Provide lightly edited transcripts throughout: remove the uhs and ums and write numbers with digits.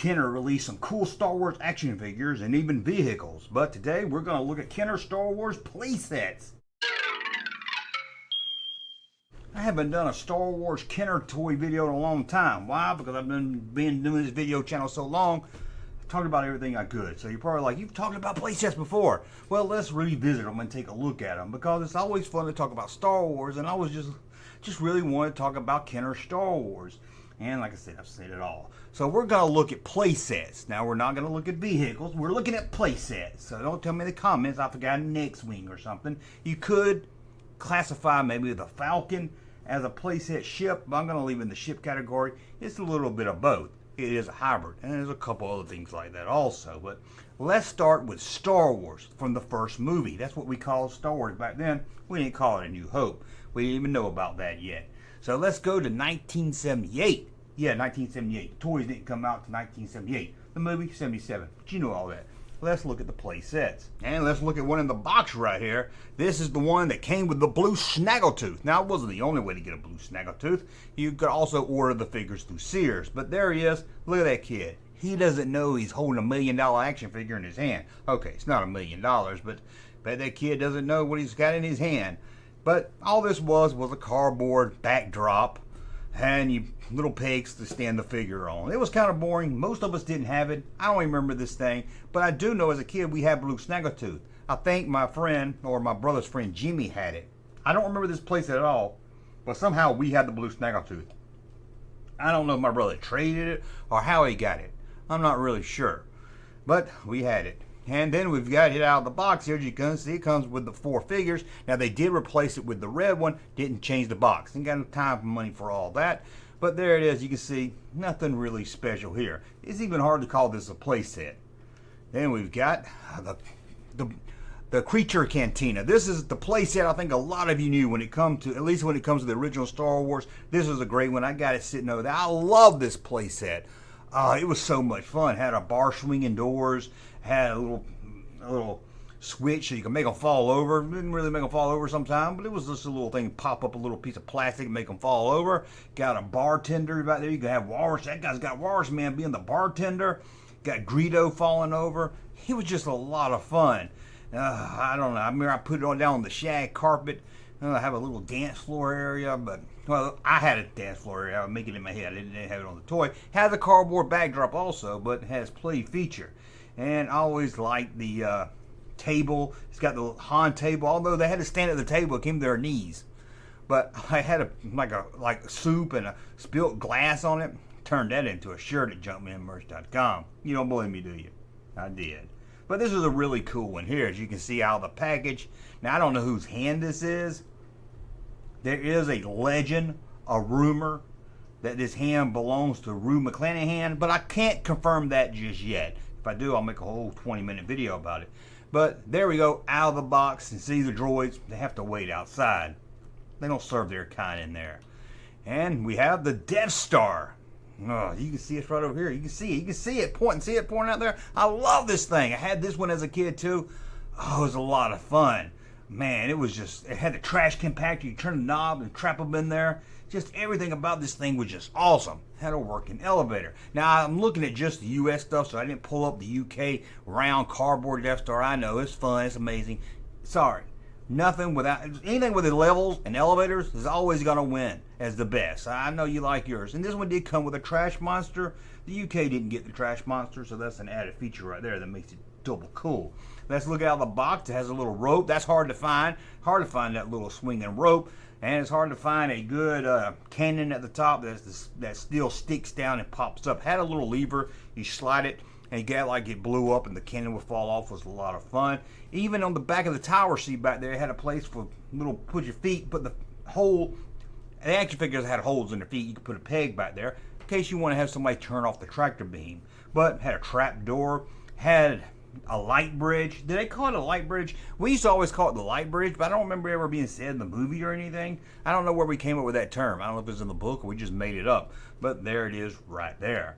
Kenner released some cool Star Wars action figures and even vehicles, but today we're going to look at Kenner Star Wars playsets. I haven't done a Star Wars Kenner toy video in a long time. Why? Because I've been doing this video channel so long, talking about everything I could. So you're probably like, you've talked about playsets before. Well, let's revisit them and take a look at them, because it's always fun to talk about Star Wars, and I was just really want to talk about Kenner Star Wars. And like I said, I've said it all. So we're going to look at playsets. Now, we're not going to look at vehicles. We're looking at playsets. So don't tell me in the comments I forgot an X-Wing or something. You could classify maybe the Falcon as a playset ship, but I'm going to leave it in the ship category. It's a little bit of both. It is a hybrid, and there's a couple other things like that also. But let's start with Star Wars from the first movie. That's what we called Star Wars back then. We didn't call it A New Hope. We didn't even know about that yet. So let's go to 1978. Yeah, 1978. The toys didn't come out to 1978. The movie, 77. But you know all that. Let's look at the play sets. And let's look at one in the box right here. This is the one that came with the blue snaggletooth. Now, it wasn't the only way to get a blue snaggletooth. You could also order the figures through Sears. But there he is. Look at that kid. He doesn't know he's holding $1 million action figure in his hand. Okay, it's not $1 million, but that kid doesn't know what he's got in his hand. But all this was a cardboard backdrop and you little pegs to stand the figure on. It was kind of boring. Most of us didn't have it. I don't even remember this thing, but I do know as a kid we had blue snaggletooth. I think my friend or my brother's friend Jimmy had it. I don't remember this playset at all, but somehow we had the blue snaggletooth. I don't know if my brother traded it or how he got it. I'm not really sure, but we had it. And then we've got it out of the box here. As you can see, it comes with the 4 figures. Now, they did replace it with the red one. Didn't change the box. Ain't got no time and money for all that. But there it is. You can see nothing really special here. It's even hard to call this a playset. Then we've got the Creature Cantina. This is the playset I think a lot of you knew when it comes to, at least when it comes to the original Star Wars. This is a great one. I got it sitting over there. I love this playset. It was so much fun. Had a bar swinging doors. Had a little switch so you can make them fall over. Didn't really make them fall over sometimes, but it was just a little thing. Pop up a little piece of plastic and make them fall over. Got a bartender back there. You can have Walrus. That guy's got Walrus Man being the bartender. Got Greedo falling over. It was just a lot of fun. I don't know. I remember I put it on down on the shag carpet. I have a little dance floor area, but, well, I had a dance floor area. I would make it in my head. I didn't have it on the toy. Has a cardboard backdrop also, but has play feature. And I always liked the table. It's got the Han table. Although they had to stand at the table, it came to their knees. But I had like soup and a spilt glass on it. Turned that into a shirt at junkmanmerch.com. You don't believe me, do you? I did. But this is a really cool one here, as you can see out of the package. Now, I don't know whose hand this is. There is a legend, a rumor, that this hand belongs to Rue McClanahan, but I can't confirm that just yet. If I do, I'll make a whole 20-minute video about it. But there we go, out of the box, and see the droids. They have to wait outside. They don't serve their kind in there. And we have the Death Star. Oh, you can see it right over here. You can see it. You can see it pointing out there. I love this thing. I had this one as a kid too. Oh, it was a lot of fun. Man, it had the trash compactor. You turn the knob and trap them in there. Just everything about this thing was just awesome. Had a working elevator. Now, I'm looking at just the US stuff, so I didn't pull up the UK round cardboard Death Star. I know, it's fun, it's amazing. Sorry. Anything with the levels and elevators is always going to win as the best. I know you like yours. And this one did come with a trash monster. The UK didn't get the trash monster, so that's an added feature right there that makes it double cool. Let's look out of the box. It has a little rope. That's hard to find. Hard to find that little swinging rope. And it's hard to find a good cannon at the top that still sticks down and pops up. Had a little lever. You slide it, and you get like it blew up and the cannon would fall off. It was a lot of fun. Even on the back of the tower seat back there, it had a place for put your feet, put the hole. The action figures had holes in their feet. You could put a peg back there in case you want to have somebody turn off the tractor beam. But had a trap door, had a light bridge. Did they call it a light bridge? We used to always call it the light bridge, but I don't remember it ever being said in the movie or anything. I don't know where we came up with that term. I don't know if it was in the book or we just made it up. But there it is right there.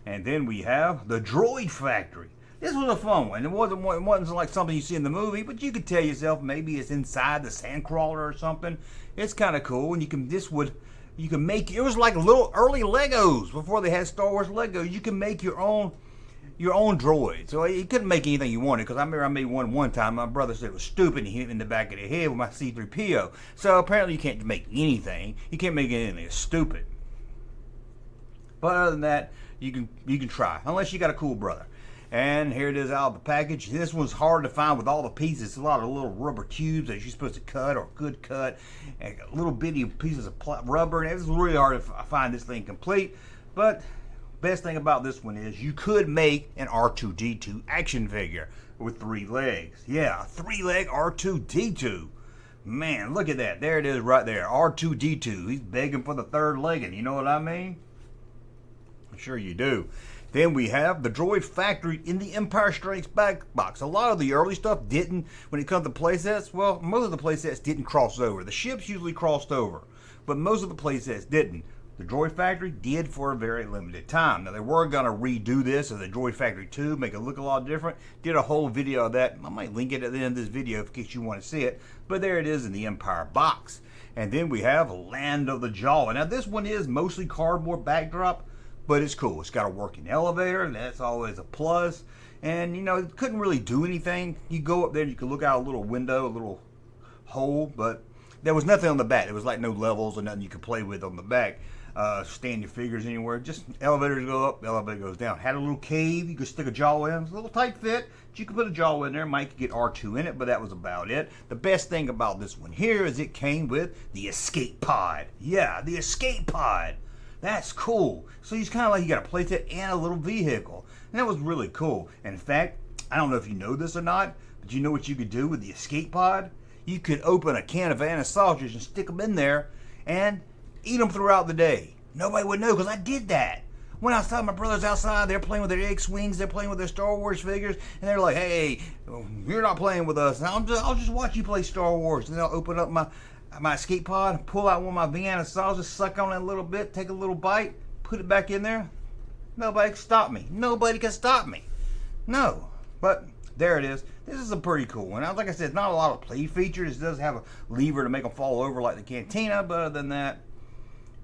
And then we have the Droid Factory. This was a fun one. It wasn't like something you see in the movie, but you could tell yourself maybe it's inside the Sandcrawler or something. It's kind of cool, and this would You can make, it was like little early Legos before they had Star Wars Legos. You can make your own droid. So you couldn't make anything you wanted, because I remember I made one time. My brother said it was stupid, and he hit me in the back of the head with my C-3PO. So apparently you can't make anything. You can't make anything that's stupid. But other than that, you can try, unless you got a cool brother. And here it is out of the package. This one's hard to find with all the pieces. It's a lot of little rubber cubes that you're supposed to cut or could cut, and little bitty pieces of rubber. And it's really hard to find this thing complete. But best thing about this one is you could make an R2-D2 action figure with 3 legs. Yeah, a 3-leg R2-D2. Man, look at that. There it is right there. R2-D2. He's begging for the 3rd leg, and you know what I mean? I'm sure you do. Then we have the Droid Factory in the Empire Strikes Back box. A lot of the early stuff didn't, when it comes to playsets, well, most of the playsets didn't cross over. The ships usually crossed over, but most of the playsets didn't. The Droid Factory did for a very limited time. Now, they were going to redo this as the Droid Factory 2, make it look a lot different. Did a whole video of that. I might link it at the end of this video in case you want to see it. But there it is in the Empire box. And then we have Land of the Jawa. Now, this one is mostly cardboard backdrop, but it's cool. It's got a working elevator, and that's always a plus. And, you know, it couldn't really do anything. You go up there, and you can look out a little window, a little hole, but there was nothing on the back. There was like no levels or nothing you could play with on the back. Stand your figures anywhere. Just elevators go up, elevator goes down. Had a little cave you could stick a Jawa in. It was a little tight fit, but you could put a Jawa in there. Might get R2 in it, but that was about it. The best thing about this one here is it came with the escape pod. Yeah, the escape pod. That's cool. So it's kind of like you got a playset and a little vehicle. And that was really cool. And in fact, I don't know if you know this or not, but you know what you could do with the escape pod? You could open a can of Vanna sausage and stick them in there and eat them throughout the day. Nobody would know, because I did that. When I saw my brothers outside, they're playing with their X-Wings, they're playing with their Star Wars figures, and they're like, hey, you're not playing with us. I'll just watch you play Star Wars. And then I'll open up my escape pod, pull out one of my Vienna sausages, suck on it a little bit, take a little bite, put it back in there. Nobody can stop me. Nobody can stop me. No. But there it is. This is a pretty cool one. Now, like I said, it's not a lot of play features. It does have a lever to make them fall over like the Cantina, but other than that,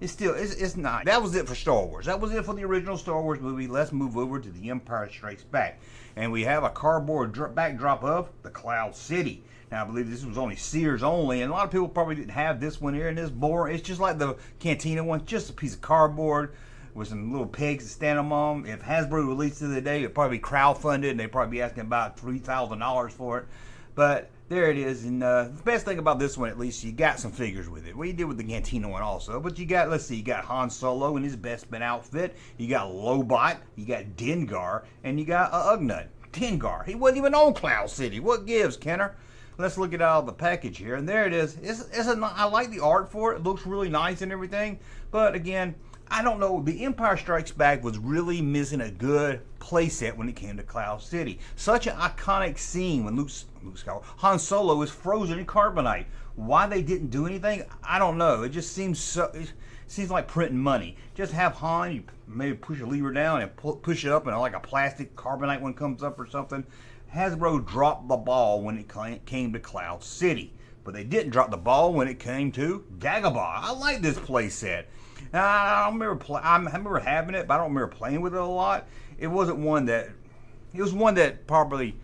it's not. That was it for Star Wars. That was it for the original Star Wars movie. Let's move over to The Empire Strikes Back. And we have a cardboard backdrop of the Cloud City. Now, I believe this was only Sears only, and a lot of people probably didn't have this one here, and this boring. It's just like the Cantina one, just a piece of cardboard with some little pegs to stand them on. If Hasbro released it today, it'd probably be crowdfunded, and they'd probably be asking about $3,000 for it. But there it is, and the best thing about this one, at least, you got some figures with it. Well, you did with the Cantina one also, but you got, let's see, you got Han Solo in his best man outfit, you got Lobot, you got Dengar, and you got Ugnut. Dengar, he wasn't even on Cloud City. What gives, Kenner? Let's look at out of the package here, and there it is. I like the art for it. It looks really nice and everything, but again, I don't know. The Empire Strikes Back was really missing a good playset when it came to Cloud City. Such an iconic scene when Luke Skywalker, Han Solo is frozen in carbonite. Why they didn't do anything, I don't know. It just seems it seems like printing money. Just have Han, you maybe push a lever down and push it up, and like a plastic carbonite one comes up or something. Hasbro dropped the ball when it came to Cloud City, but they didn't drop the ball when it came to Dagobah. I like this playset. Now, I remember having it, but I don't remember playing with it a lot. It was one that probably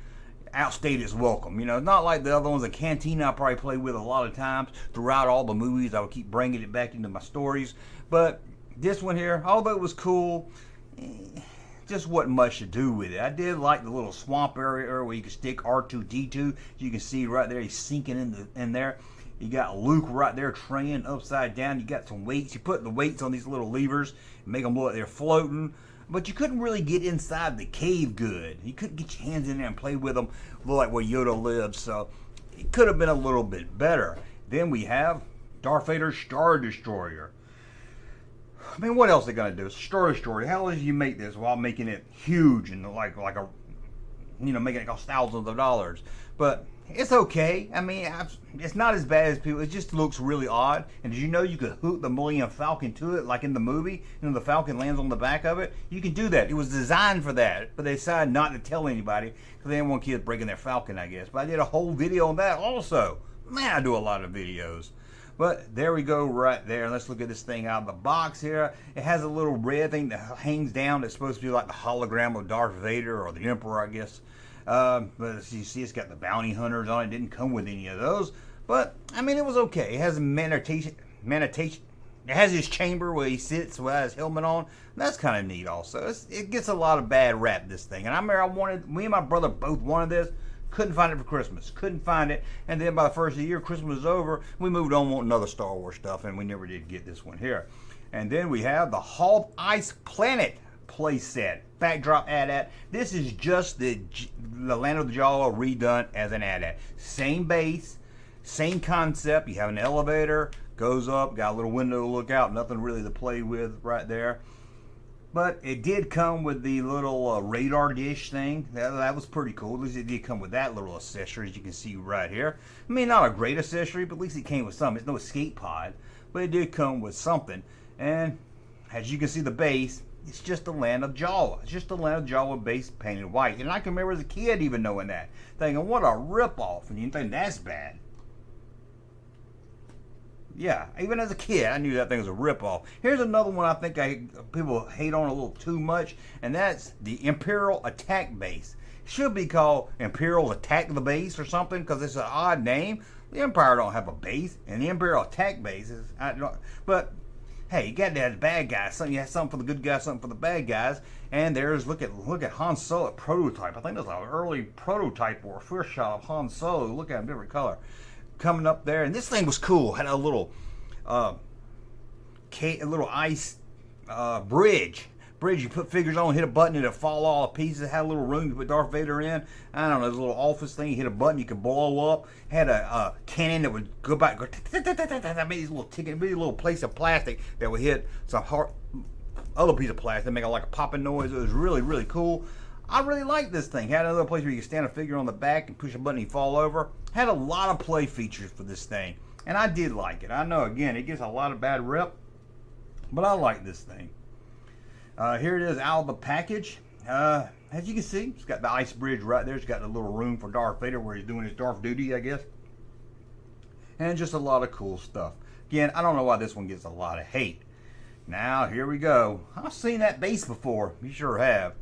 outstayed its welcome. You know, not like the other ones. The Cantina I probably played with a lot of times throughout all the movies. I would keep bringing it back into my stories. But this one here, although it was cool, just wasn't much to do with it. I did like the little swamp area where you could stick R2-D2. You can see right there, he's sinking in there. You got Luke right there training upside down. You got some weights. You put the weights on these little levers and make them look like they're floating. But you couldn't really get inside the cave good. You couldn't get your hands in there and play with them, look like where Yoda lives. So it could have been a little bit better. Then we have Darth Vader's Star Destroyer. I mean, what else are they going to do? Star Destroyer. How do you make this while making it huge and like a, you know, making it cost thousands of dollars? But it's okay. I mean, it's not as bad as people. It just looks really odd. And did you know you could hook the Millennium Falcon to it, like in the movie? You know, the Falcon lands on the back of it. You can do that. It was designed for that, but they decided not to tell anybody because they didn't want kids breaking their Falcon, I guess. But I did a whole video on that also. Man, I do a lot of videos. But there we go right there. Let's look at this thing out of the box here. It has a little red thing that hangs down that's supposed to be like the hologram of Darth Vader or the Emperor, I guess. But as you see, it's got the bounty hunters on it. It didn't come with any of those. But, I mean, it was okay. It has a meditation. It has his chamber where he sits with his helmet on. That's kind of neat also. It gets a lot of bad rap, this thing. And I remember me and my brother both wanted this. Couldn't find it for Christmas. Couldn't find it. And then by the first of the year, Christmas was over. We moved on wanting other Star Wars stuff, and we never did get this one here. And then we have the Hall Ice Planet playset. Backdrop AT-AT. This is just the Land of the Jawa redone as an AT-AT. Same base, same concept. You have an elevator, goes up, got a little window to look out. Nothing really to play with right there. But it did come with the little radar dish thing. That was pretty cool. At least it did come with that little accessory, as you can see right here. I mean, not a great accessory, but at least it came with something. It's no escape pod, but it did come with something. And as you can see, the base, it's just the Land of Jawa. It's just the Land of Jawa base painted white. And I can remember as a kid even knowing that, thinking, what a ripoff. And you think that's bad. Yeah, even as a kid, I knew that thing was a ripoff. Here's another one I think people hate on a little too much, and that's the Imperial Attack Base. It should be called Imperial Attack the Base or something, because it's an odd name. The Empire don't have a base, and the Imperial Attack Base is... But, hey, you got to have the bad guys. You have something for the good guys, something for the bad guys. And there's, look at Han Solo prototype. I think that's an early prototype or a first shot of Han Solo. Look at him, different color. Coming up there, and this thing was cool. Had a little ice bridge. You put figures on, hit a button, it'll fall all to pieces. It had a little room to put Darth Vader in. I don't know, there's a little office thing. You hit a button, you could blow up. Had a cannon that would go back, made these little ticket, made a little piece of plastic that would hit some other piece of plastic, make like a popping noise. It was really, really cool. I really liked this thing. Had another place where you could stand a figure on the back and push a button and you fall over. Had a lot of play features for this thing. And I did like it. I know, again, it gets a lot of bad rep, but I like this thing. Here it is out of the package. As you can see, it's got the ice bridge right there. It's got a little room for Darth Vader where he's doing his Darth duty, I guess. And just a lot of cool stuff. Again, I don't know why this one gets a lot of hate. Now, here we go. I've seen that base before. You sure have.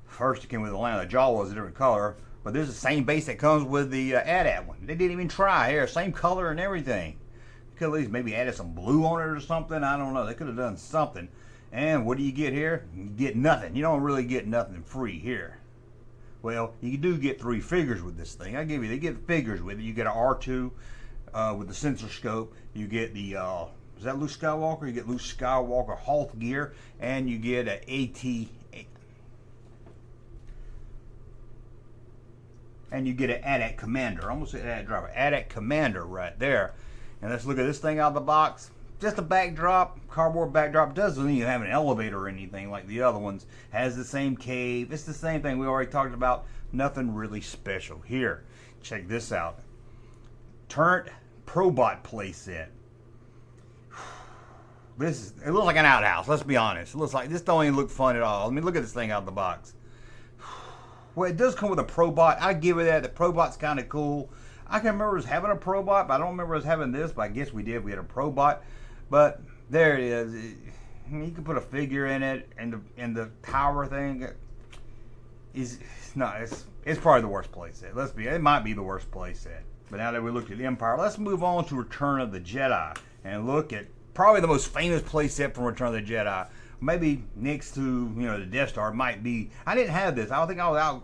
First, it came with the Land of the Jawa, was a different color. But this is the same base that comes with the AT-AT one. They didn't even try here. Same color and everything. They could at least maybe added some blue on it or something. I don't know. They could have done something. And what do you get here? You get nothing. You don't really get nothing free here. Well, you do get 3 figures with this thing. I give you, they get figures with it. You get an R2 with the sensor scope. You get the, is that Luke Skywalker? You get Luke Skywalker Hoth gear. And you get an and you get an AT-AT Commander. I almost said AT-AT Driver. AT-AT Commander right there. And let's look at this thing out of the box. Just a backdrop, cardboard backdrop. Doesn't even have an elevator or anything like the other ones. Has the same cave. It's the same thing we already talked about. Nothing really special here. Check this out. Turret Probot playset. It looks like an outhouse, let's be honest. It looks like, this don't even look fun at all. I mean, look at this thing out of the box. Well, it does come with a Probot. I give it that. The Probot's kind of cool. I can remember us having a Probot, but I don't remember us having this, but I guess we did. We had a Probot. But there it is. You can put a figure in it, and the power thing is it's probably the worst playset. It might be the worst playset. But now that we looked at Empire, let's move on to Return of the Jedi and look at probably the most famous playset from Return of the Jedi. Maybe next to, the Death Star, it might be. I didn't have this. I don't think I was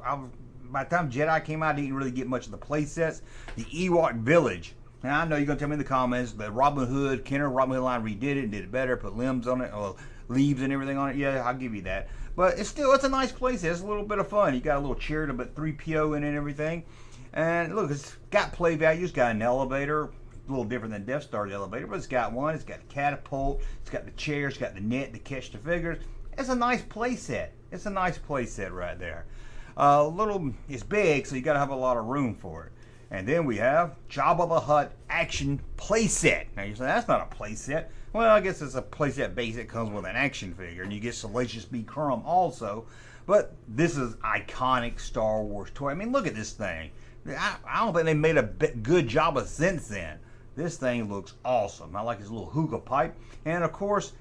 by the time Jedi came out, I didn't really get much of the play sets. The Ewok Village. Now, I know you're going to tell me in the comments that Robin Hood line redid it and did it better, put limbs on it, or leaves and everything on it. Yeah, I'll give you that. But it's a nice play set. It's a little bit of fun. You got a little chair to put 3PO in it and everything. And look, it's got play value. It's got an elevator. A little different than Death Star's elevator, but it's got one. It's got a catapult. It's got the chair. It's got the net to catch the figures. It's a nice play set. It's a nice play set right there. It's big, so you got to have a lot of room for it. And then we have Jabba the Hutt action play set. Now you say that's not a play set. Well, I guess it's a play set base that comes with an action figure, and you get Salacious B. Crumb also. But this is iconic Star Wars toy. I mean, look at this thing. I don't think they made a good job of since then. This thing looks awesome. I like his little hookah pipe. And of course,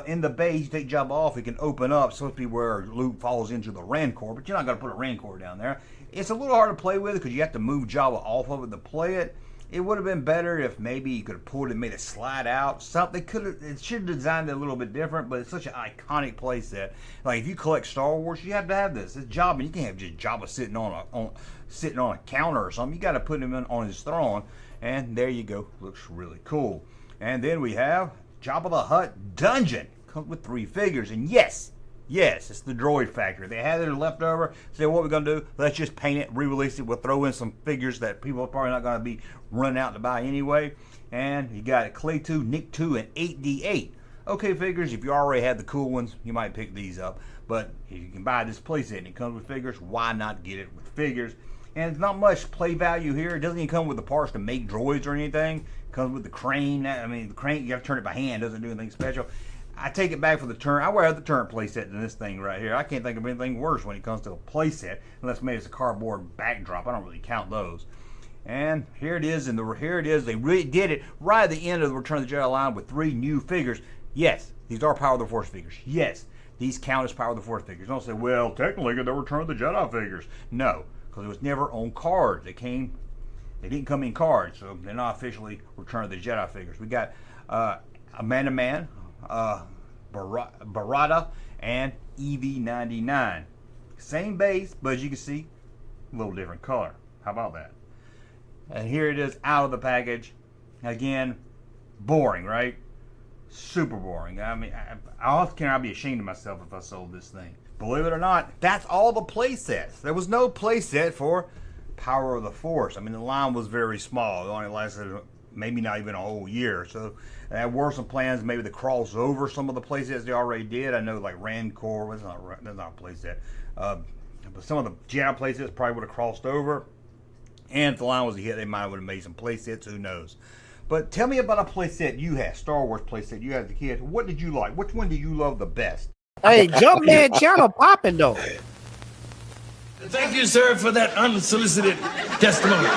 in the base, you take Jabba off, it can open up. It's supposed to be where Luke falls into the Rancor, but you're not going to put a Rancor down there. It's a little hard to play with because you have to move Jabba off of it to play it. It would have been better if maybe you could have pulled it and made it slide out. Something it should have designed it a little bit different, but it's such an iconic playset. Like if you collect Star Wars, you have to have this. It's Jabba. You can't have just Jabba sitting on a counter or something. You got to put him on his throne, and there you go. Looks really cool. And then we have Jabba the Hutt Dungeon. Comes with 3 figures, and yes, it's the droid factory. They had it left over. Say, what we're going to do, let's just paint it, re-release it. We'll throw in some figures that people are probably not going to be running out to buy anyway. And you got a Clay 2, Nick 2, and 8D8. Okay, figures, if you already had the cool ones, you might pick these up. But if you can buy this playset and it comes with figures, why not get it with figures? And it's not much play value here. It doesn't even come with the parts to make droids or anything. It comes with the crane. I mean, the crane, you have to turn it by hand. It doesn't do anything special. I take it back for the turn. I wear the turn playset than this thing right here. I can't think of anything worse when it comes to a playset, unless maybe it's a cardboard backdrop. I don't really count those. And here it is, here it is. They really did it right at the end of the Return of the Jedi line with 3 new figures. Yes, these are Power of the Force figures. Yes, these count as Power of the Force figures. Don't say, well, technically they're Return of the Jedi figures. No, because it was never on cards. They didn't come in cards, so they're not officially Return of the Jedi figures. We got Amanda Man, Barada, and EV99. Same base, but as you can see, a little different color. How about that? And here it is out of the package. Again, boring, right? Super boring. I mean, I'd be ashamed of myself if I sold this thing. Believe it or not, that's all the play sets. There was no play set for Power of the Force. I mean, the line was very small. It only lasted maybe not even a whole year. So there were some plans maybe to cross over some of the playsets they already did. I know like Rancor, that's not a playset. But some of the Jedi playsets probably would have crossed over. And if the line was a hit, they might have made some playsets, who knows. But tell me about a playset you had, Star Wars playset you had as a kid. What did you like? Which one did you love the best? Hey, Junkman channel popping though. Thank you, sir, for that unsolicited testimony.